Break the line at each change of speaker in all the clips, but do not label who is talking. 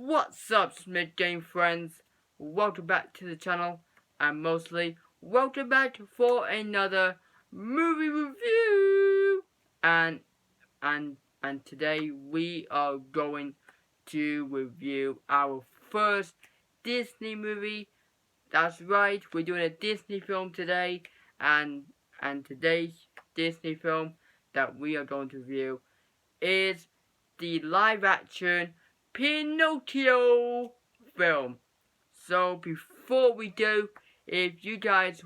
What's up, Smith Game friends? Welcome back to the channel, and mostly welcome back for another movie review. And today we are going to review our first Disney movie. That's right, we're doing a Disney film today, and today's Disney film that we are going to review is the live-action Pinocchio film. So before we do, if you guys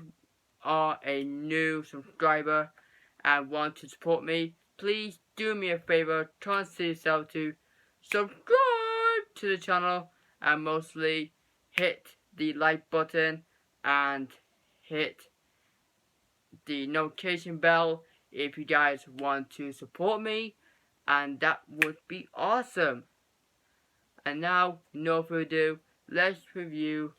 are a new subscriber and want to support me, please do me a favor, consider yourself to subscribe to the channel, and mostly hit the like button and hit the notification bell if you guys want to support me, and that would be awesome. And now, no further ado, let's review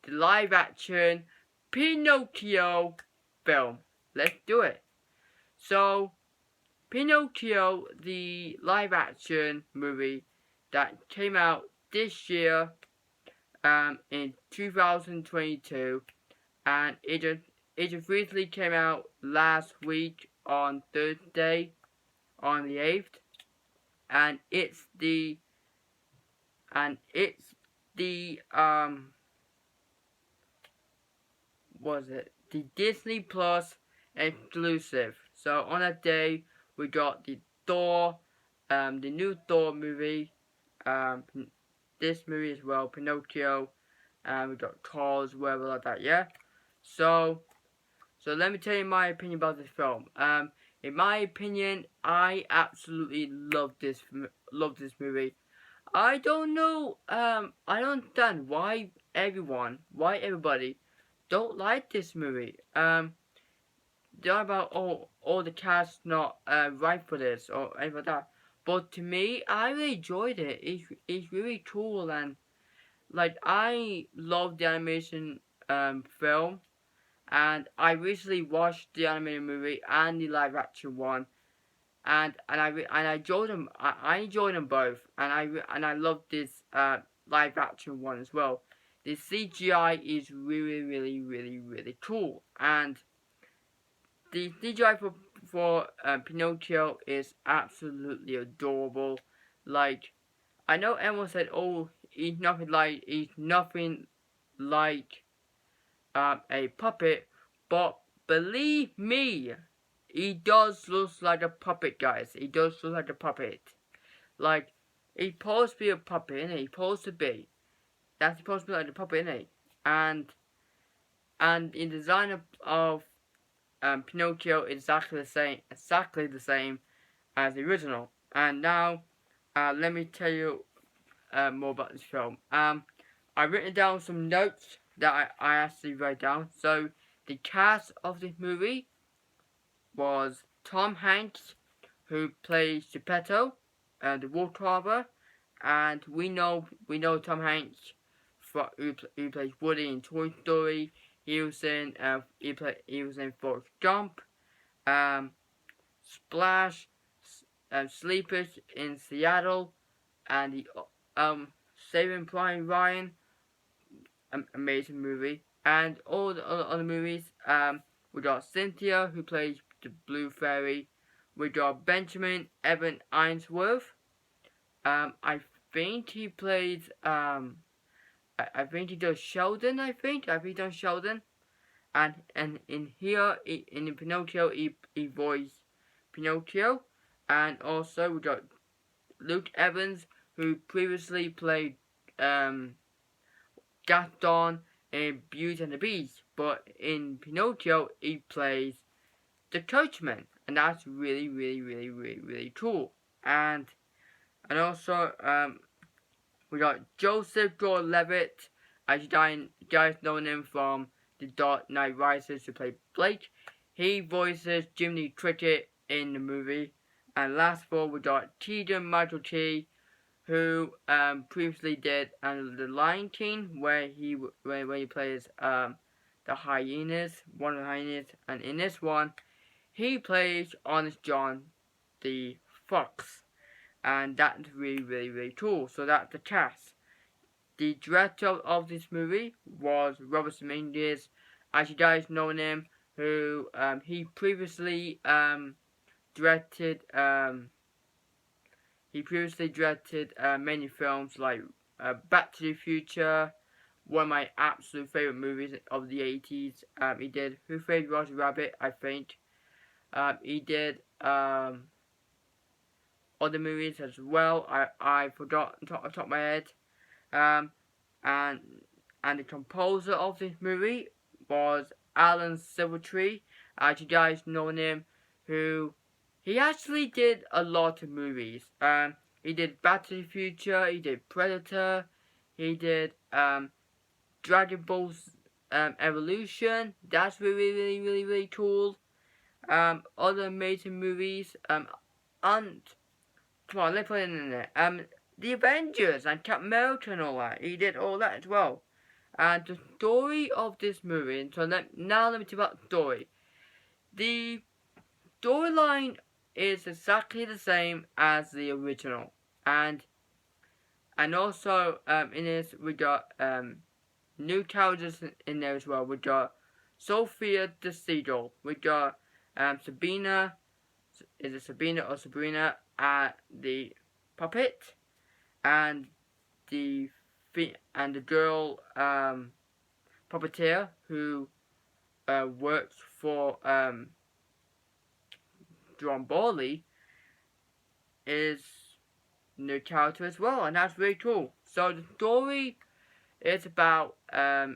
the live-action Pinocchio film. Let's do it. So, Pinocchio, the live-action movie that came out this year, in 2022, and it just recently came out last week on Thursday, on the 8th, and it's the the Disney Plus exclusive. So on that day we got the new Thor movie, this movie as well, Pinocchio, and we got Cars, whatever like that, yeah. So let me tell you my opinion about this film. In my opinion, I absolutely love this movie. I don't know, I don't understand why everybody don't like this movie. They're about, all the cast not right for this or anything like that. But to me, I really enjoyed it. It's really cool, and like I love the animation film, and I recently watched the animated movie and the live action one. And I enjoyed them. I enjoyed them both, and I love this live action one as well. The CGI is really cool, and the CGI for Pinocchio is absolutely adorable. Like, I know everyone said, "Oh, he's nothing like a puppet," but believe me, he does look like a puppet, guys. He does look like a puppet. Like, he's supposed to be a puppet, isn't he? He's supposed to be. That's supposed to be like a puppet, isn't he? And in the design of Pinocchio is exactly the same as the original. And now, let me tell you more about this film. I've written down some notes that I actually wrote down. So, the cast of this movie was Tom Hanks, who plays Geppetto, the wolf carver, and we know Tom Hanks who plays Woody in Toy Story. He was in Forrest Gump, Splash, Sleepers in Seattle, and the Saving Private Ryan, amazing movie, and all the other movies. We got Cynthia, who plays the Blue Fairy. We got Benjamin Evan Ainsworth. I think he plays I think he does Sheldon. I think he does Sheldon. And in here, in Pinocchio, he voiced Pinocchio. And also we got Luke Evans, who previously played Gaston in Beauty and the Beast, but in Pinocchio he plays the coachman, and that's really cool. And also we got Joesph Levitt, as you guys know him from The Dark Knight Rises, to play Blake. He voices Jiminy Cricket in the movie. And last of all, we got Keegan, who previously did The Lion King, where he plays the hyenas, one of the hyenas, and in this one, he plays Honest John, the fox. and that's really cool. So that's the cast. The director of this movie was Robert Zemeckis, as you guys know him, who he previously directed many films like Back to the Future, one of my absolute favorite movies of the 80s. He did Who Framed Roger Rabbit, I think. He did other movies as well. I forgot on top of my head. Um, and the composer of this movie was Alan Silvestri, as you guys know him, who he actually did a lot of movies. He did Back to the Future, he did Predator, he did Dragon Ball Evolution. That's really cool. Other amazing movies. And come on, let's put it in there. The Avengers and Captain America and all that. He did all that as well. And the story of this movie, and so let me tell you about the story. The storyline is exactly the same as the original. And also in this we got new characters in there as well. We got Sophia the Seagull. We got Sabina. Is it Sabina or Sabrina? The puppet, and the girl puppeteer who works for John Borley is new character as well, and that's really cool. So the story is about as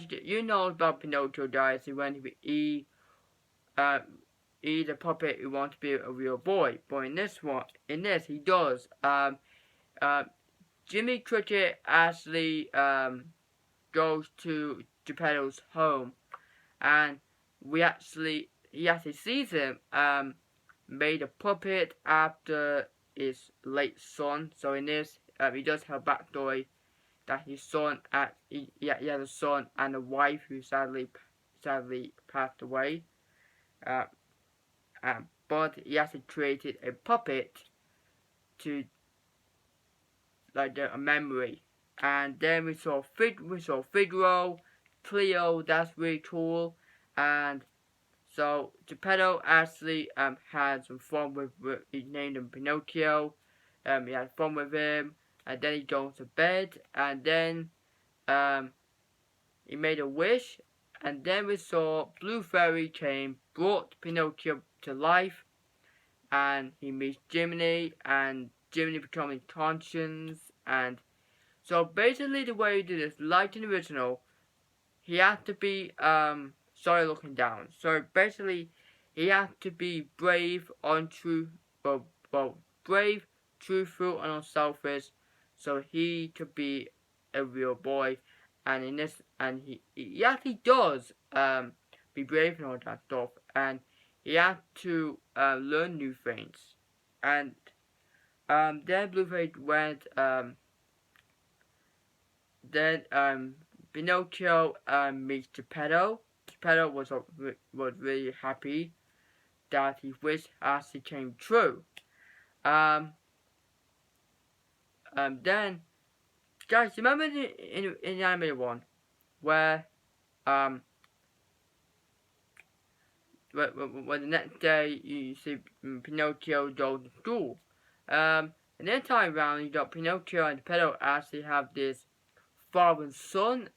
you know about Pinocchio, guys. When he's a puppet who wants to be a real boy, but in this he does. Jimmy Cricket actually goes to Geppetto's home, and he actually sees him made a puppet after his late son. So in this, he does have a backstory that his son he has a son and a wife who sadly passed away. But he actually created a puppet to like a memory. And then we saw Figaro, Cleo. That's really cool. And so Geppetto actually had some fun with he named him Pinocchio. He had fun with him, and then he goes to bed, and then he made a wish, and then we saw Blue Fairy came, brought Pinocchio to life, and he meets Jiminy, and Jiminy becoming conscious, and so basically the way he did this, like in the original, he had to be sorry looking down. So basically, he had to be brave, brave, truthful, and unselfish, so he could be a real boy. And in this, and he actually does be brave and all that stuff, and he had to learn new things. And then Blueface went. Then Pinocchio meets Geppetto. Geppetto was really happy that his wish actually came true. Then, guys, remember in the animated one where the next day you see Pinocchio go to school. And then time around you got Pinocchio and Geppetto actually have this father and son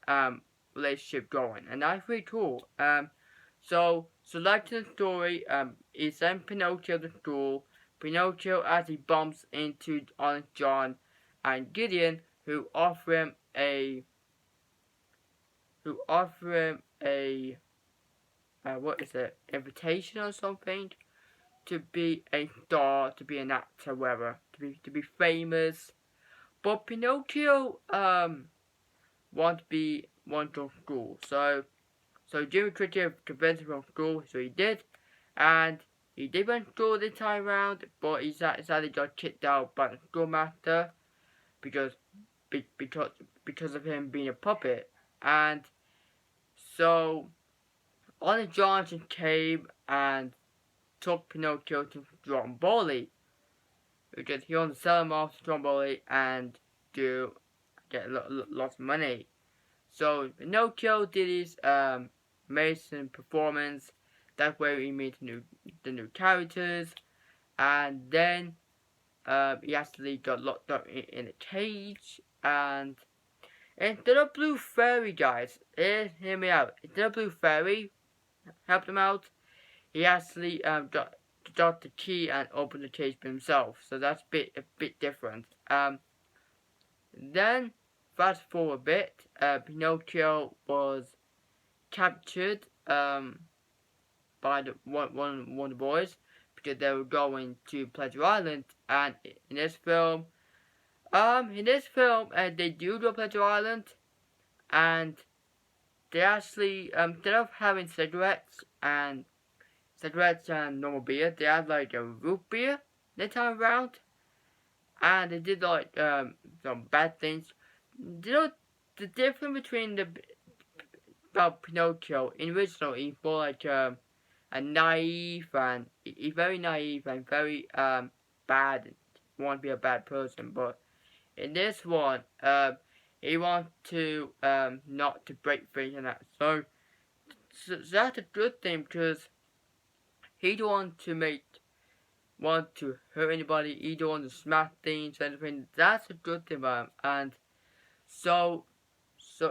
relationship going, and that's really cool. So like in the story, he sent Pinocchio to school. Pinocchio actually bumps into Honest John and Gideon, who offer him a invitation or something to be a star, to be an actor, whatever, to be famous. But Pinocchio want to school. So Jimmy Cricket convinced him from school, so he did, and he did went to school this time round, but he sadly got kicked out by the schoolmaster because of him being a puppet. And so Honest Johnson came and took Pinocchio to John Borley. because he wants to sell them off to Stromboli and to get lots of money. So Pinocchio did his amazing performance. That's where we meet the new characters, and then he actually got locked up in a cage. And instead of Blue Fairy, guys, hear me out. Instead of Blue Fairy helped him out, he actually got the key and opened the cage by himself. So that's a bit different. Then fast forward a bit, Pinocchio was captured by one of the boys because they were going to Pleasure Island, and in this film, they do go to Pleasure Island, and they actually instead of having cigarettes and normal beer, they had like a root beer this time around, and they did like some bad things. You know the difference between about Pinocchio in original, he's more like a naive and he's very naive and very bad. Want to be a bad person, but in this one, he wants to not to break things and that. So that's a good thing because he don't want to hurt anybody. He don't want to smash things or anything. That's a good thing about him. And so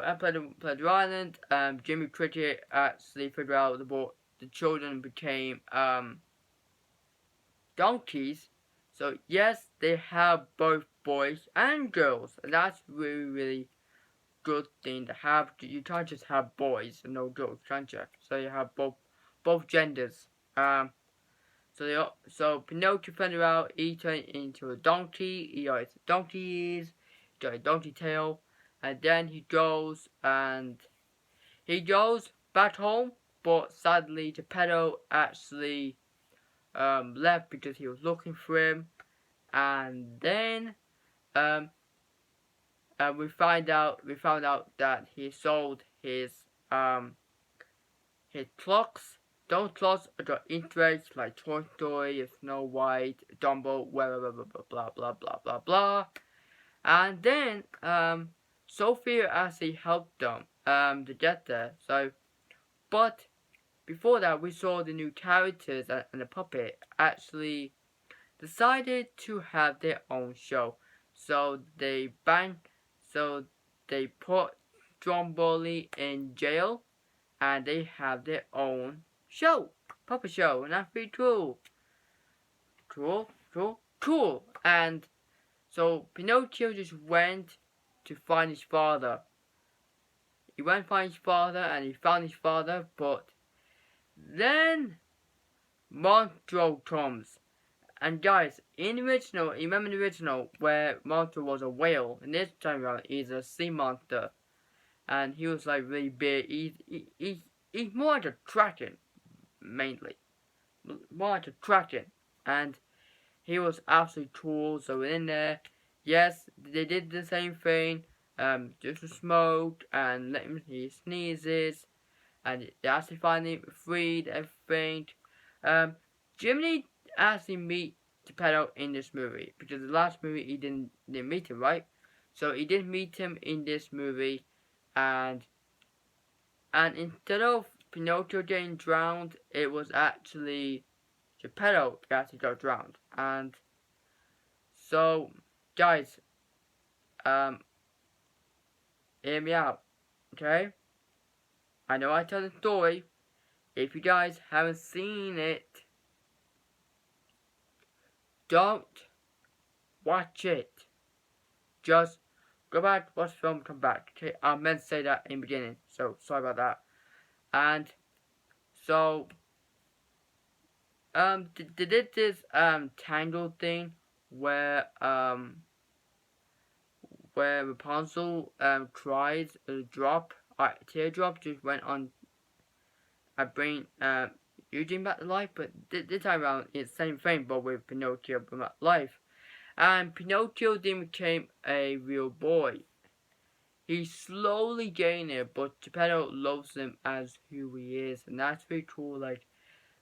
at Pleasure Island, Jimmy Cricket actually figured out the children became donkeys. So yes, they have both boys and girls, and that's really good thing to have. You can't just have boys and no girls, can't you? So you have both genders. So Pinocchio figured out he turned into a donkey. He got his donkey ears, got a donkey tail, and then he goes back home. But sadly, Geppetto actually left because he was looking for him, and then we found out that he sold his clocks. Those clocks got interest like Toy Story, Snow White, Dumbo, blah blah blah. And then Sophia actually helped them to get there. So, but before that, we saw the new characters and the puppet actually decided to have their own show. So they put Stromboli in jail, and they have their own show, puppet show, and that's pretty cool. Cool. And so Pinocchio just went to find his father. He went to find his father, and he found his father, but then Monstro comes. And guys, remember the original where Monstro was a whale, and this time around he's a sea monster, and he was like really big. He's more like a kraken, mainly, more like a kraken, and he was absolutely cool. So in there, yes, they did the same thing, just to smoke and let him he sneezes, and they actually finally freed everything. Jiminy actually meet Geppetto in this movie because the last movie he didn't meet him, right? So he did meet him in this movie, and instead of Pinocchio getting drowned, it was actually Geppetto that actually got drowned. And so, guys, hear me out, okay? I know I tell the story. If you guys haven't seen it, don't watch it. Just go back, watch the film, come back. Okay, I meant to say that in the beginning, so sorry about that. And so, they did this Tangled thing where Rapunzel cried a teardrop just went on bring Eugene back to life, but this time around it's the same thing, but with Pinocchio back to life. And Pinocchio then became a real boy. He's slowly getting it, but Geppetto loves him as who he is, and that's very cool.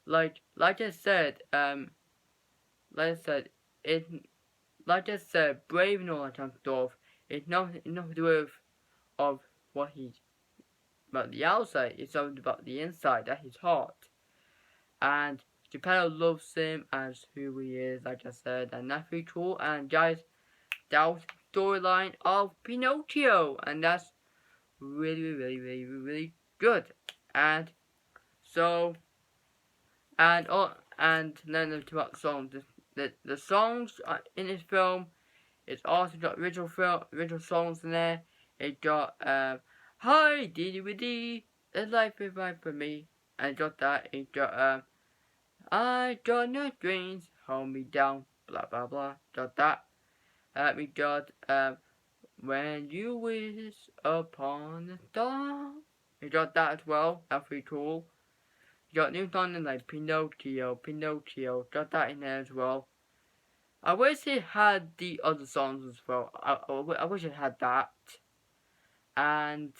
Like I said, like I said, brave and all that kind of stuff. It's nothing to do with of what he's about the outside. It's something about the inside. That's his heart. And Geppetto loves him as who he is, like I said, and that's pretty cool. And guys, that was the storyline of Pinocchio, and that's really good. And so, and then about the songs. The songs in this film, it's also got original songs in there. It got Hi diddy widdy, the life is right for me, and it got that. It got I got no dreams, hold me down, blah blah blah. Got that. We got when you wish upon a star. We got that as well. That's pretty cool. You got new songs like Pinocchio. Got that in there as well. I wish it had the other songs as well. I wish it had that. And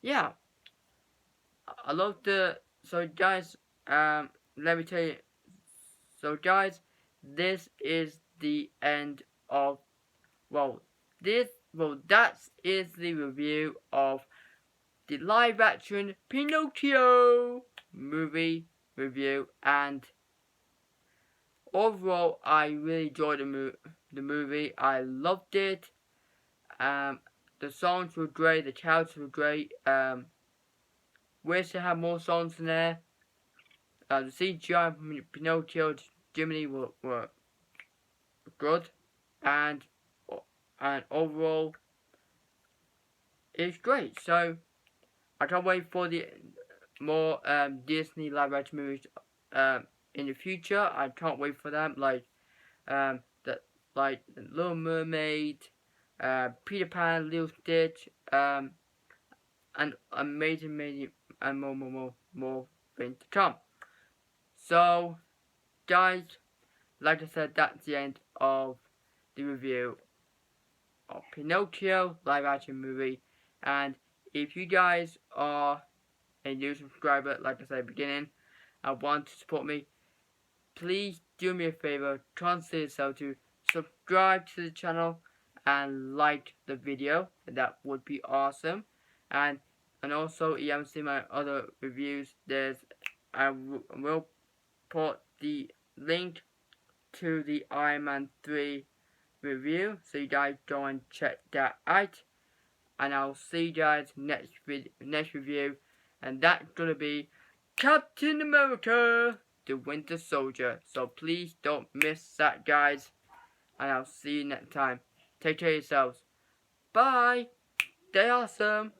yeah, I love the. So guys, let me tell you. So guys, this is the end of. That is the review of the live action Pinocchio movie review, and overall I really enjoyed the movie. I loved it. The songs were great, the characters were great. Wish they had more songs in there. The CGI Pinocchio Jiminy were good, and overall it's great. So I can't wait for the more Disney live action movies in the future. I can't wait for them, like Little Mermaid, Peter Pan, Little Stitch, and amazing, and more things to come. So, guys, like I said, that's the end of the review of Pinocchio live action movie. And if you guys are a new subscriber, like I said at the beginning, and want to support me, please do me a favor, consider yourself to subscribe to the channel and like the video. That would be awesome. And also, if you haven't seen my other reviews, I will put the link to the Iron Man 3 review, so you guys go and check that out. And I'll see you guys next review, and that's gonna be Captain America: The Winter Soldier. So please don't miss that, guys. And I'll see you next time. Take care of yourselves. Bye. Stay awesome.